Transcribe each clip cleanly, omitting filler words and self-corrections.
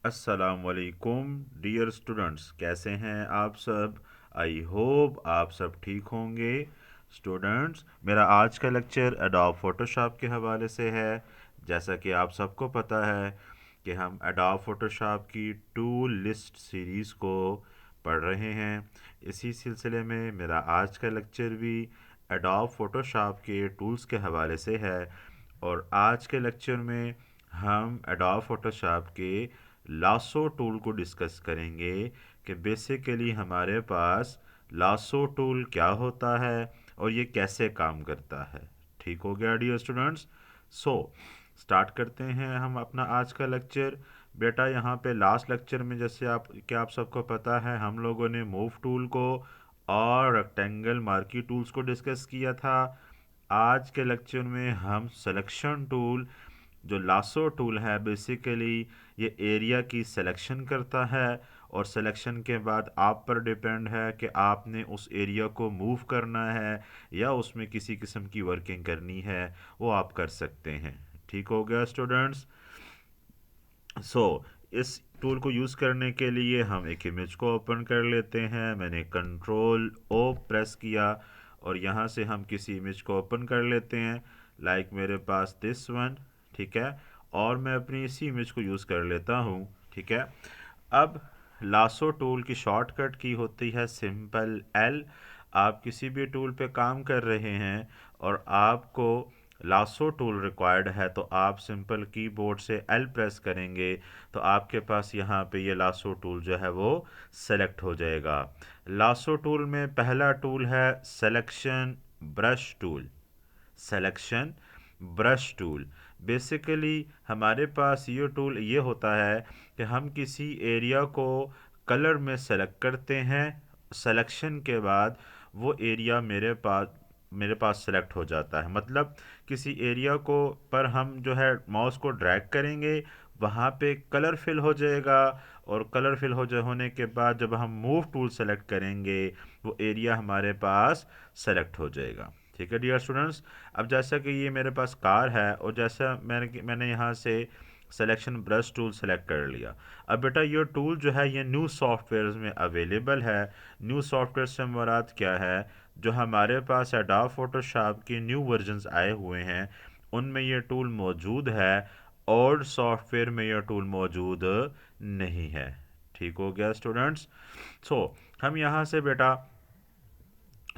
अस्सलामुअलैकुम dear students, कैसे हैं आप सब। आई होप आप सब ठीक होंगे। स्टूडेंट्स, मेरा आज का लेक्चर एडोब फोटोशॉप के हवाले से है। जैसा कि आप सबको पता है कि हम एडोब फोटोशॉप की टूल लिस्ट सीरीज़ को पढ़ रहे हैं। इसी सिलसिले में मेरा आज का लेक्चर भी एडोब फोटोशॉप के टूल्स के हवाले से है। और आज के लेक्चर में हम एडोब फोटोशॉप के लासो टूल को डिस्कस करेंगे कि बेसिकली हमारे पास लासो टूल क्या होता है और ये कैसे काम करता है। ठीक हो गया डियर स्टूडेंट्स। सो स्टार्ट करते हैं हम अपना आज का लेक्चर। बेटा, यहाँ पे लास्ट लेक्चर में जैसे आप सबको पता है, हम लोगों ने मूव टूल को और रेक्टेंगल मार्की टूल्स को डिस्कस किया था। आज के लेक्चर में हम सिलेक्शन टूल, जो लासो टूल है, बेसिकली ये एरिया की सिलेक्शन करता है और सिलेक्शन के बाद आप पर डिपेंड है कि आपने उस एरिया को मूव करना है या उसमें किसी किस्म की वर्किंग करनी है, वो आप कर सकते हैं। ठीक हो गया स्टूडेंट्स। सो इस टूल को यूज़ करने के लिए हम एक इमेज को ओपन कर लेते हैं। मैंने कंट्रोल ओ प्रेस किया और यहाँ से हम किसी इमेज को ओपन कर लेते हैं, लाइक मेरे पास दिस वन। ठीक है, और मैं अपनी इसी इमेज को यूज़ कर लेता हूँ। ठीक है, अब लासो टूल की शॉर्टकट की होती है सिंपल एल। आप किसी भी टूल पे काम कर रहे हैं और आपको लासो टूल रिक्वायर्ड है तो आप सिंपल कीबोर्ड से एल प्रेस करेंगे तो आपके पास यहाँ पे ये लासो टूल जो है वो सेलेक्ट हो जाएगा। लासो टूल में पहला टूल है selection brush tool. Selection brush tool, basically हमारे पास ये टूल ये होता है कि हम किसी एरिया को कलर में सेलेक्ट करते हैं। सिलेक्शन के बाद वो एरिया मेरे पास सेलेक्ट हो जाता है। मतलब किसी एरिया को पर हम जो है माउस को ड्रैग करेंगे, वहाँ पे कलर फिल हो जाएगा और कलर फिल होने के बाद जब हम मूव टूल सेलेक्ट करेंगे वो एरिया हमारे पास सेलेक्ट हो जाएगा। ठीक है डियर स्टूडेंट्स। अब जैसा कि ये मेरे पास कार है और जैसा मैंने यहाँ से सिलेक्शन ब्रश टूल सेलेक्ट कर लिया। अब बेटा, ये टूल जो है ये न्यू सॉफ्टवेयर में अवेलेबल है। न्यू सॉफ्टवेयर से मुराद क्या है? जो हमारे पास एडोब फोटोशॉप के न्यू वर्जन्स आए हुए हैं उनमें ये टूल मौजूद है। ओल्ड सॉफ्टवेयर में यह टूल मौजूद नहीं है। ठीक हो गया स्टूडेंट्स। सो हम यहाँ से बेटा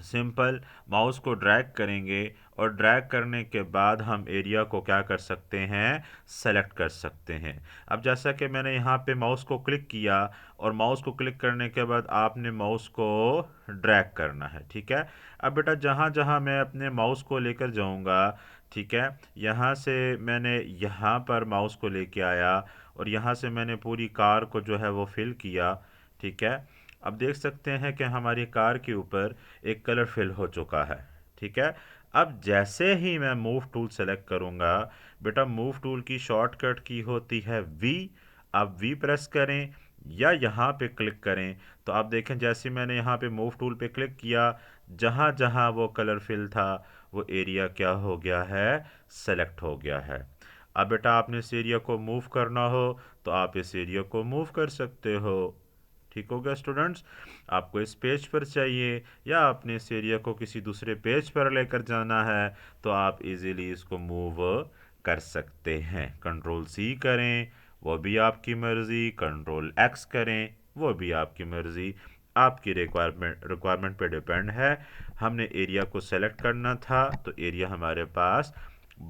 सिंपल माउस को ड्रैग करेंगे और ड्रैग करने के बाद हम एरिया को क्या कर सकते हैं? सेलेक्ट कर सकते हैं। अब जैसा कि मैंने यहाँ पे माउस को क्लिक किया और माउस को क्लिक करने के बाद आपने माउस को ड्रैग करना है। ठीक है, अब बेटा जहाँ जहाँ मैं अपने माउस को लेकर जाऊँगा, ठीक है, यहाँ से मैंने यहाँ पर माउस को लेके आया और यहाँ से मैंने पूरी कार को जो है वो फिल किया। ठीक है, अब देख सकते हैं कि हमारी कार के ऊपर एक कलर फिल हो चुका है। ठीक है, अब जैसे ही मैं मूव टूल सेलेक्ट करूंगा, बेटा मूव टूल की शॉर्टकट की होती है वी। आप वी प्रेस करें या यहाँ पे क्लिक करें तो आप देखें जैसे मैंने यहाँ पे मूव टूल पे क्लिक किया, जहाँ जहाँ वो कलर फिल था वो एरिया क्या हो गया है? सेलेक्ट हो गया है। अब बेटा आपने इस एरिया को मूव करना हो तो आप इस एरिया को मूव कर सकते हो। ठीक हो गया स्टूडेंट्स। आपको इस पेज पर चाहिए या आपने इस एरिया को किसी दूसरे पेज पर लेकर जाना है तो आप इजीली इसको मूव कर सकते हैं। कंट्रोल सी करें वो भी आपकी मर्ज़ी, कंट्रोल एक्स करें वो भी आपकी मर्ज़ी, आपकी रिक्वायरमेंट पे डिपेंड है। हमने एरिया को सेलेक्ट करना था तो एरिया हमारे पास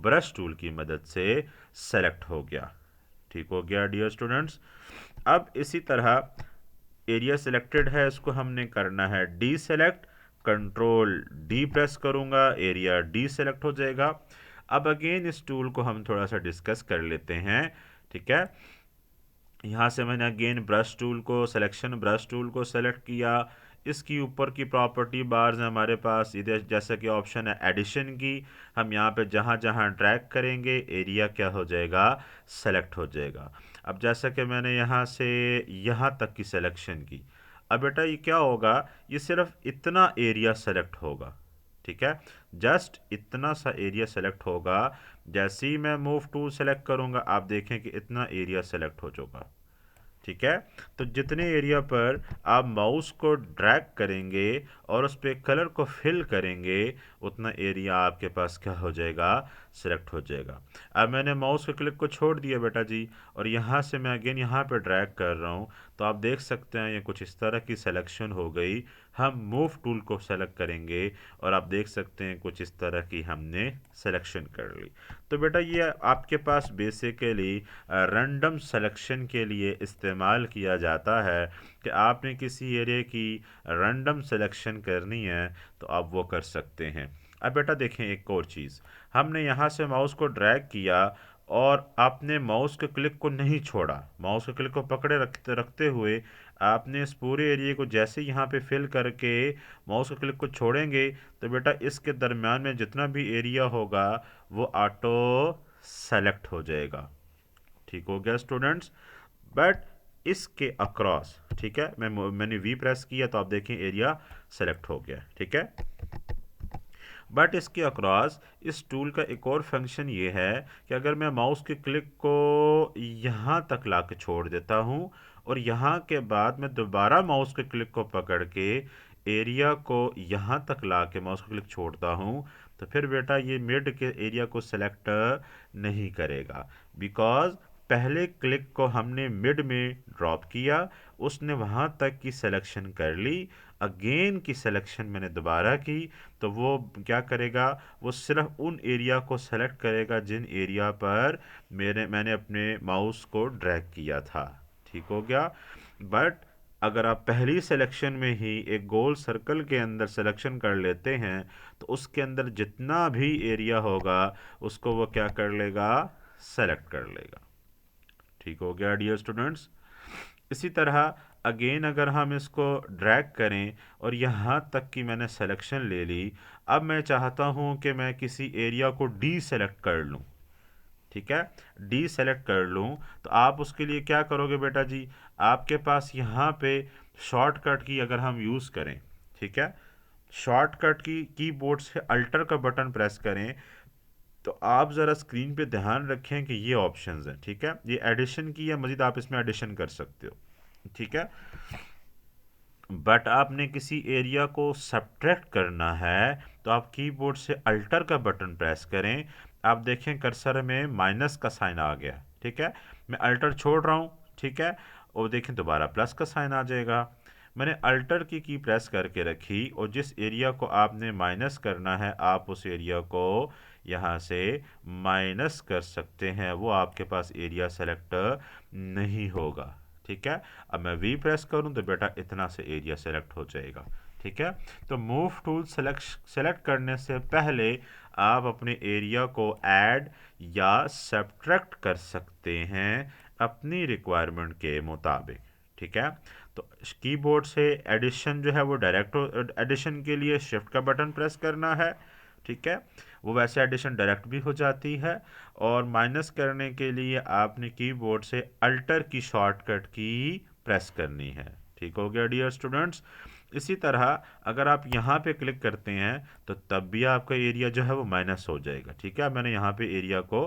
ब्रश टूल की मदद से सेलेक्ट हो गया। ठीक हो गया डियर स्टूडेंट्स। अब इसी तरह एरिया सिलेक्टेड है, इसको हमने करना है D select. Control D press करूंगा, एरिया डी सेलेक्ट हो जाएगा। अब अगेन इस टूल को हम थोड़ा सा डिस्कस कर लेते हैं। ठीक है, यहाँ से मैंने अगेन ब्रश टूल को, सिलेक्शन ब्रश टूल को सेलेक्ट किया। इसकी ऊपर की प्रॉपर्टी बार्स हैं हमारे पास, इधर जैसा कि ऑप्शन है एडिशन की, हम यहाँ पे जहाँ जहाँ ड्रैग करेंगे एरिया क्या हो जाएगा? सेलेक्ट हो जाएगा। अब जैसा कि मैंने यहाँ से यहाँ तक की सिलेक्शन की, अब बेटा ये क्या होगा? ये सिर्फ इतना एरिया सेलेक्ट होगा। ठीक है, जस्ट इतना सा एरिया सेलेक्ट होगा। जैसे ही मैं मूव टूल सेलेक्ट करूँगा आप देखें कि इतना एरिया सेलेक्ट हो चुका। ठीक है। तो जितने एरिया पर आप माउस को ड्रैग करेंगे और उस पर कलर को फिल करेंगे, उतना एरिया आपके पास क्या हो जाएगा, सिलेक्ट हो जाएगा। अब मैंने माउस के क्लिक को छोड़ दिया बेटा जी, और यहाँ से मैं अगेन यहाँ पे ड्रैग कर रहा हूँ, तो आप देख सकते हैं ये कुछ इस तरह की सिलेक्शन हो गई। हम मूव टूल को सेलेक्ट करेंगे और आप देख सकते हैं कुछ इस तरह की हमने सिलेक्शन कर ली। तो बेटा ये आपके पास बेसिकली रैंडम सिलेक्शन के लिए इस्तेमाल किया जाता है कि आपने किसी एरिया की रैंडम सिलेक्शन करनी है तो आप वो कर सकते हैं। अब बेटा देखें एक और चीज़, हमने यहाँ से माउस को ड्रैग किया और आपने माउस के क्लिक को नहीं छोड़ा, माउस के क्लिक को पकड़े रखते रखते हुए आपने इस पूरे एरिया को जैसे यहाँ पे फिल करके माउस के क्लिक को छोड़ेंगे, तो बेटा इसके दरम्यान में जितना भी एरिया होगा वो ऑटो सेलेक्ट हो जाएगा। ठीक हो गया स्टूडेंट्स। बट इसके अक्रॉस, ठीक है, मैंने वी प्रेस किया तो आप देखें एरिया सेलेक्ट हो गया। ठीक है, बट इसके अक्रॉस इस टूल का एक और फंक्शन ये है कि अगर मैं माउस के क्लिक को यहाँ तक ला के छोड़ देता हूँ और यहाँ के बाद मैं दोबारा माउस के क्लिक को पकड़ के एरिया को यहाँ तक ला के माउस का क्लिक छोड़ता हूँ, तो फिर बेटा ये मिड के एरिया को सेलेक्ट नहीं करेगा, बिकॉज पहले क्लिक को हमने मिड में ड्रॉप किया, उसने वहाँ तक की सिलेक्शन कर ली, अगेन की सिलेक्शन मैंने दोबारा की, तो वो क्या करेगा, वो सिर्फ उन एरिया को सेलेक्ट करेगा जिन एरिया पर मैंने अपने माउस को ड्रैग किया था। ठीक हो गया। बट अगर आप पहली सिलेक्शन में ही एक गोल सर्कल के अंदर सिलेक्शन कर लेते हैं तो उसके अंदर जितना भी एरिया होगा उसको वो क्या कर लेगा, सेलेक्ट कर लेगा। ठीक हो गया डियर स्टूडेंट्स। इसी तरह अगेन अगर हम इसको ड्रैग करें और यहाँ तक की मैंने सिलेक्शन ले ली, अब मैं चाहता हूँ कि मैं किसी एरिया को डी सेलेक्ट कर लूँ। ठीक है, डी सेलेक्ट कर लूँ, तो आप उसके लिए क्या करोगे बेटा जी, आपके पास यहाँ पे शॉर्टकट की अगर हम यूज़ करें, ठीक है, शॉर्टकट की कीबोर्ड से अल्टर का बटन प्रेस करें, तो आप ज़रा स्क्रीन पे ध्यान रखें कि ये ऑप्शंस हैं। ठीक है, ये एडिशन की है, मज़ीद आप इसमें एडिशन कर सकते हो। ठीक है, बट आपने किसी एरिया को सब्ट्रैक्ट करना है तो आप कीबोर्ड से अल्टर का बटन प्रेस करें, आप देखें कर्सर में माइनस का साइन आ गया। ठीक है, मैं अल्टर छोड़ रहा हूँ, ठीक है, और देखें दोबारा प्लस का साइन आ जाएगा। मैंने अल्टर की प्रेस करके रखी और जिस एरिया को आपने माइनस करना है आप उस एरिया को यहाँ से माइनस कर सकते हैं, वो आपके पास एरिया सेलेक्ट नहीं होगा। ठीक है, अब मैं वी प्रेस करूं तो बेटा इतना से एरिया सेलेक्ट हो जाएगा। ठीक है, तो मूव टूल सेलेक्ट करने से पहले आप अपने एरिया को ऐड या सब्ट्रैक्ट कर सकते हैं अपनी रिक्वायरमेंट के मुताबिक। ठीक है, तो कीबोर्ड से एडिशन जो है वो डायरेक्ट एडिशन के लिए शिफ्ट का बटन प्रेस करना है। ठीक है, वो वैसे एडिशन डायरेक्ट भी हो जाती है, और माइनस करने के लिए आपने कीबोर्ड से अल्टर की शॉर्टकट की प्रेस करनी है। ठीक हो गया डियर स्टूडेंट्स। इसी तरह अगर आप यहाँ पे क्लिक करते हैं तो तब भी आपका एरिया जो है वो माइनस हो जाएगा। ठीक है, मैंने यहाँ पे एरिया को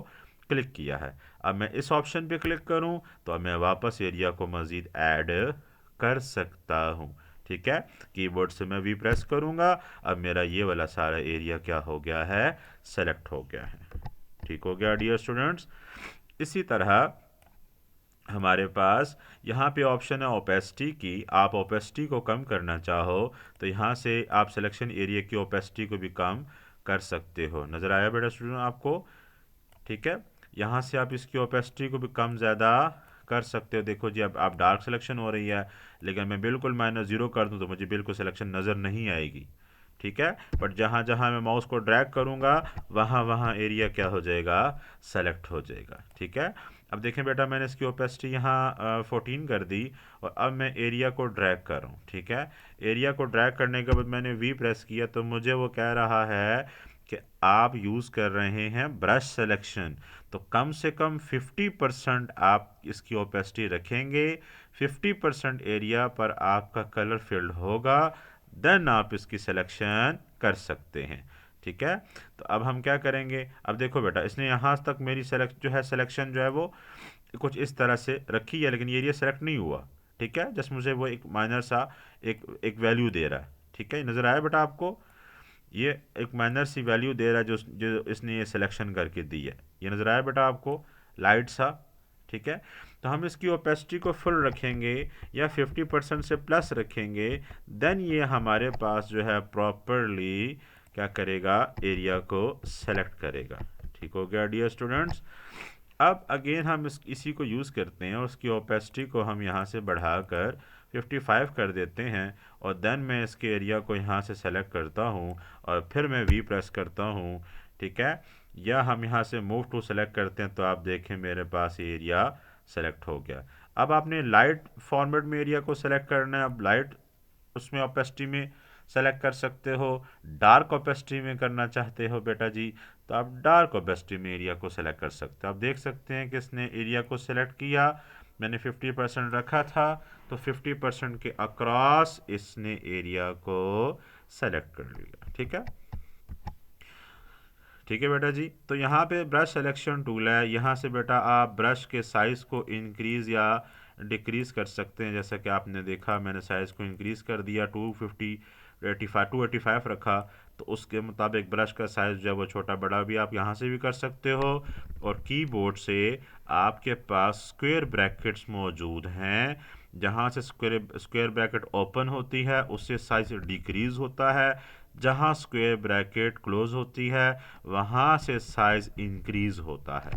क्लिक किया है, अब मैं इस ऑप्शन पे क्लिक करूँ तो अब मैं वापस एरिया को मज़ीद ऐड कर सकता हूँ। ठीक है, कीबोर्ड से मैं वी प्रेस करूँगा, अब मेरा ये वाला सारा एरिया क्या हो गया है, सेलेक्ट हो गया है। ठीक हो गया डियर स्टूडेंट्स। इसी तरह हमारे पास यहाँ पे ऑप्शन है ओपेसिटी की, आप ओपेसिटी को कम करना चाहो तो यहाँ से आप सिलेक्शन एरिया की ओपेसिटी को भी कम कर सकते हो। नज़र आया बेटा स्टूडेंट आपको? ठीक है, यहाँ से आप इसकी ओपेसिटी को भी कम ज़्यादा कर सकते हो। देखो जी, अब आप डार्क सिलेक्शन हो रही है, लेकिन मैं बिल्कुल -0 कर दूँ तो मुझे बिल्कुल सिलेक्शन नज़र नहीं आएगी। ठीक है, बट जहाँ जहाँ मैं माउस को ड्रैग करूँगा वहाँ वहाँ एरिया क्या हो जाएगा, सेलेक्ट हो जाएगा। ठीक है, अब देखें बेटा मैंने इसकी ओपेसिटी यहाँ 14 कर दी और अब मैं एरिया को ड्रैग कर रहा हूँ। ठीक है, एरिया को ड्रैग करने के बाद मैंने वी प्रेस किया तो मुझे वो कह रहा है कि आप यूज़ कर रहे हैं ब्रश सिलेक्शन, तो कम से कम 50% आप इसकी ओपेसिटी रखेंगे, 50% एरिया पर आपका कलर फिल्ड होगा, देन आप इसकी सिलेक्शन कर सकते हैं। ठीक है, तो अब हम क्या करेंगे, अब देखो बेटा इसने यहाँ तक मेरी सेलेक्ट जो है सिलेक्शन जो है वो कुछ इस तरह से रखी है, लेकिन ये एरिया सेलेक्ट नहीं हुआ। ठीक है, जस्ट मुझे वो एक माइनर सा एक एक वैल्यू दे रहा है। ठीक है, नज़र आया बेटा आपको? ये एक माइनर सी वैल्यू दे रहा है जो जो इसने ये सिलेक्शन करके दी है। ये नज़र आया बेटा आपको, लाइट सा? ठीक है, तो हम इसकी ओपेसिटी को फुल रखेंगे या 50% से प्लस रखेंगे, देन ये हमारे पास जो है प्रॉपरली क्या करेगा, एरिया को सेलेक्ट करेगा। ठीक हो गया डियर स्टूडेंट्स। अब अगेन हम इसी को यूज़ करते हैं और उसकी ओपेसिटी को हम यहाँ से बढ़ाकर 55 कर देते हैं, और देन मैं इसके एरिया को यहाँ से सेलेक्ट करता हूँ और फिर मैं वी प्रेस करता हूँ। ठीक है, या हम यहाँ से मूव टू सेलेक्ट करते हैं, तो आप देखें मेरे पास ये एरिया सेलेक्ट हो गया। अब आपने लाइट फॉर्मेट में एरिया को सेलेक्ट करना है, अब लाइट उसमें ओपेसिटी में सेलेक्ट कर सकते हो। डार्क ओपेसिटी में करना चाहते हो बेटा जी, तो आप डार्क ओपेसिटी में एरिया को सेलेक्ट कर सकते हो। आप देख सकते हैं कि इसने एरिया को सेलेक्ट किया, मैंने 50% रखा था, तो 50% के अक्रॉस इसने एरिया को सेलेक्ट कर लिया। ठीक है, ठीक है बेटा जी। तो यहाँ पे ब्रश सिलेक्शन टूल है, यहाँ से बेटा आप ब्रश के साइज़ को इंक्रीज़ या डिक्रीज़ कर सकते हैं। जैसा कि आपने देखा, मैंने साइज़ को इंक्रीज़ कर दिया, 285 रखा, तो उसके मुताबिक ब्रश का साइज़ जो है वो छोटा बड़ा भी आप यहाँ से भी कर सकते हो। और कीबोर्ड से आपके पास स्क्वायर ब्रैकेट्स मौजूद हैं, जहाँ से स्क्वायर ब्रैकेट ओपन होती है उससे साइज़ डिक्रीज़ होता है, जहाँ स्क्वायर ब्रैकेट क्लोज होती है वहाँ से साइज इंक्रीज होता है।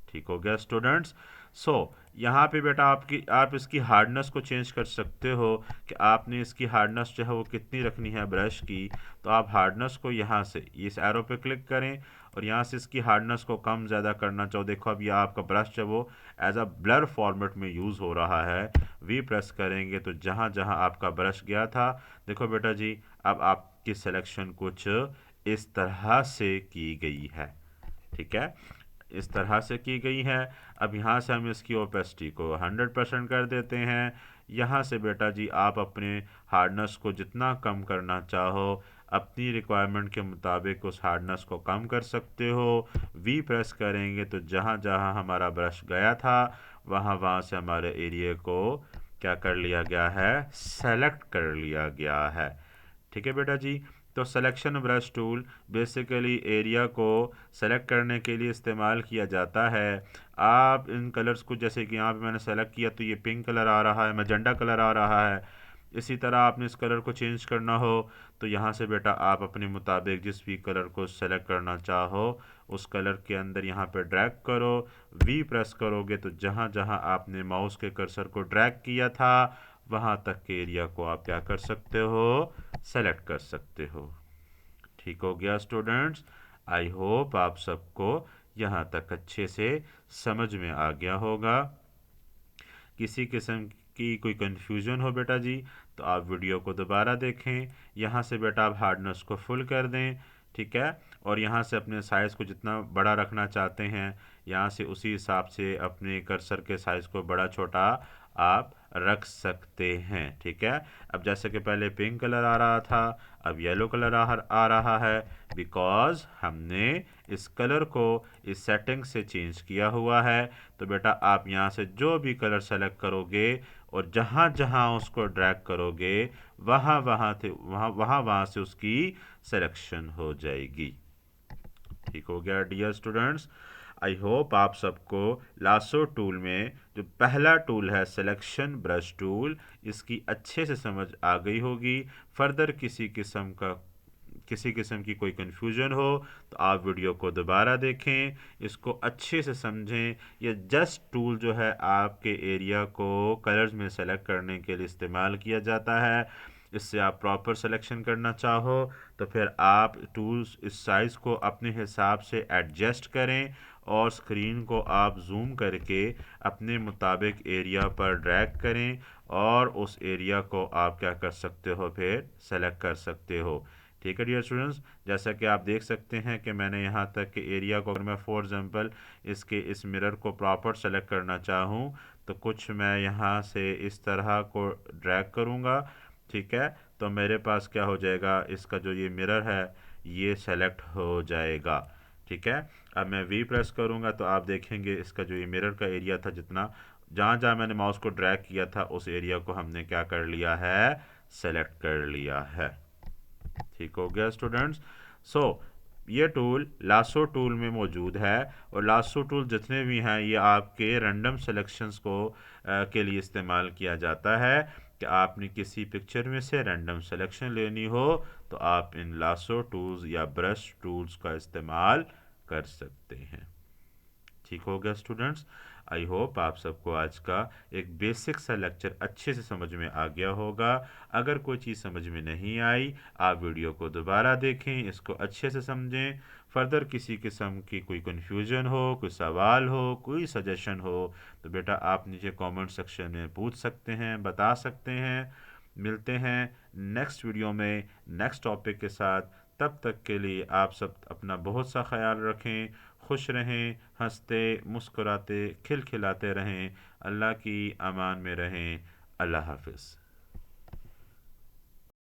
ठीक हो गया स्टूडेंट्स। सो यहाँ पे बेटा आप इसकी हार्डनेस को चेंज कर सकते हो कि आपने इसकी हार्डनेस जो है वो कितनी रखनी है ब्रश की। तो आप हार्डनेस को यहाँ से इस एरो पे क्लिक करें और यहाँ से इसकी हार्डनेस को कम ज़्यादा करना चाहो, देखो अब ये आपका ब्रश जो वो एज अ ब्लर फॉर्मेट में यूज़ हो रहा है। वी प्रेस करेंगे तो जहाँ जहाँ आपका ब्रश गया था, देखो बेटा जी अब आपकी सिलेक्शन कुछ इस तरह से की गई है। ठीक है, इस तरह से की गई है। अब यहाँ से हम इसकी ओपेसिटी को 100% कर देते हैं। यहाँ से बेटा जी आप अपने हार्डनेस को जितना कम करना चाहो अपनी रिक्वायरमेंट के मुताबिक उस हार्डनेस को कम कर सकते हो। वी प्रेस करेंगे तो जहाँ जहाँ हमारा ब्रश गया था वहाँ वहाँ से हमारे एरिया को क्या कर लिया गया है, सेलेक्ट कर लिया गया है। ठीक है बेटा जी। तो selection brush tool basically area को सेलेक्ट करने के लिए इस्तेमाल किया जाता है। आप इन कलर्स को, जैसे कि यहाँ पे मैंने सेलेक्ट किया तो ये पिंक कलर आ रहा है, मैजेंडा कलर आ रहा है। इसी तरह आपने इस कलर को चेंज करना हो तो यहाँ से बेटा आप अपने मुताबिक जिस भी कलर को सेलेक्ट करना चाहो उस कलर के अंदर यहाँ पे ड्रैग करो। वी प्रेस करोगे तो जहाँ जहाँ आपने माउस के कर्सर को ड्रैग किया था वहाँ तक के एरिया को आप क्या कर सकते हो, सेलेक्ट कर सकते हो। ठीक हो गया स्टूडेंट्स। आई होप आप सबको यहाँ तक अच्छे से समझ में आ गया होगा। किसी किस्म की कोई कन्फ्यूज़न हो बेटा जी तो आप वीडियो को दोबारा देखें। यहाँ से बेटा आप हार्डनेस को फुल कर दें। ठीक है, और यहाँ से अपने साइज़ को जितना बड़ा रखना चाहते हैं यहाँ से उसी हिसाब से अपने कर्सर के साइज़ को बड़ा छोटा आप रख सकते हैं। ठीक है, अब जैसे कि पहले पिंक कलर आ रहा था अब येलो कलर आ रहा है, बिकॉज हमने इस कलर को इस सेटिंग से चेंज किया हुआ है। तो बेटा आप यहाँ से जो भी कलर सेलेक्ट करोगे और जहाँ जहाँ उसको ड्रैग करोगे वहाँ से उसकी सिलेक्शन हो जाएगी। ठीक हो गया डियर स्टूडेंट्स। आई होप आप सबको लासो टूल में जो पहला टूल है सिलेक्शन ब्रश टूल, इसकी अच्छे से समझ आ गई होगी। फर्दर किसी किस्म की कोई कन्फ्यूजन हो तो आप वीडियो को दोबारा देखें, इसको अच्छे से समझें। ये जस्ट टूल जो है आपके एरिया को कलर्स में सेलेक्ट करने के लिए इस्तेमाल किया जाता है। इससे आप प्रॉपर सिलेक्शन करना चाहो तो फिर आप टूल्स इस साइज़ को अपने हिसाब से एडजस्ट करें और स्क्रीन को आप जूम करके अपने मुताबिक एरिया पर ड्रैग करें और उस एरिया को आप क्या कर सकते हो, फिर सेलेक्ट कर सकते हो। ठीक है डियर स्टूडेंट्स, जैसा कि आप देख सकते हैं कि मैंने यहाँ तक के एरिया को, अगर मैं फॉर एग्जांपल इस मिरर को प्रॉपर सेलेक्ट करना चाहूँ तो कुछ मैं यहाँ से इस तरह को ड्रैग करूँगा। ठीक है, तो मेरे पास क्या हो जाएगा, इसका जो ये मिरर है ये सेलेक्ट हो जाएगा। ठीक है। अब मैं वी प्रेस करूँगा तो आप देखेंगे इसका जो ये मिरर का एरिया था, जितना जहाँ जहाँ मैंने माउस को ड्रैग किया था उस एरिया को हमने क्या कर लिया है, सेलेक्ट कर लिया है। ठीक हो गया स्टूडेंट्स। सो ये टूल लासो टूल में मौजूद है, और लासो टूल जितने भी हैं ये आपके रैंडम सिलेक्शंस को के लिए इस्तेमाल किया जाता है कि आपने किसी पिक्चर में से रैंडम सिलेक्शन लेनी हो तो आप इन लासो टूल्स या ब्रश टूल्स का इस्तेमाल कर सकते हैं। ठीक हो गया स्टूडेंट्स। आई होप आप सबको आज का एक बेसिक सा लेक्चर अच्छे से समझ में आ गया होगा। अगर कोई चीज़ समझ में नहीं आई, आप वीडियो को दोबारा देखें, इसको अच्छे से समझें। फर्दर किसी किस्म की कोई कन्फ्यूजन हो, कोई सवाल हो, कोई सजेशन हो तो बेटा आप नीचे कमेंट सेक्शन में पूछ सकते हैं, बता सकते हैं। मिलते हैं नेक्स्ट वीडियो में नेक्स्ट टॉपिक के साथ। तब तक के लिए आप सब अपना बहुत सा ख्याल रखें, खुश रहें, हंसते मुस्कुराते खिलखिलाते रहें, अल्लाह की अमान में रहें। अल्लाह हाफिज़।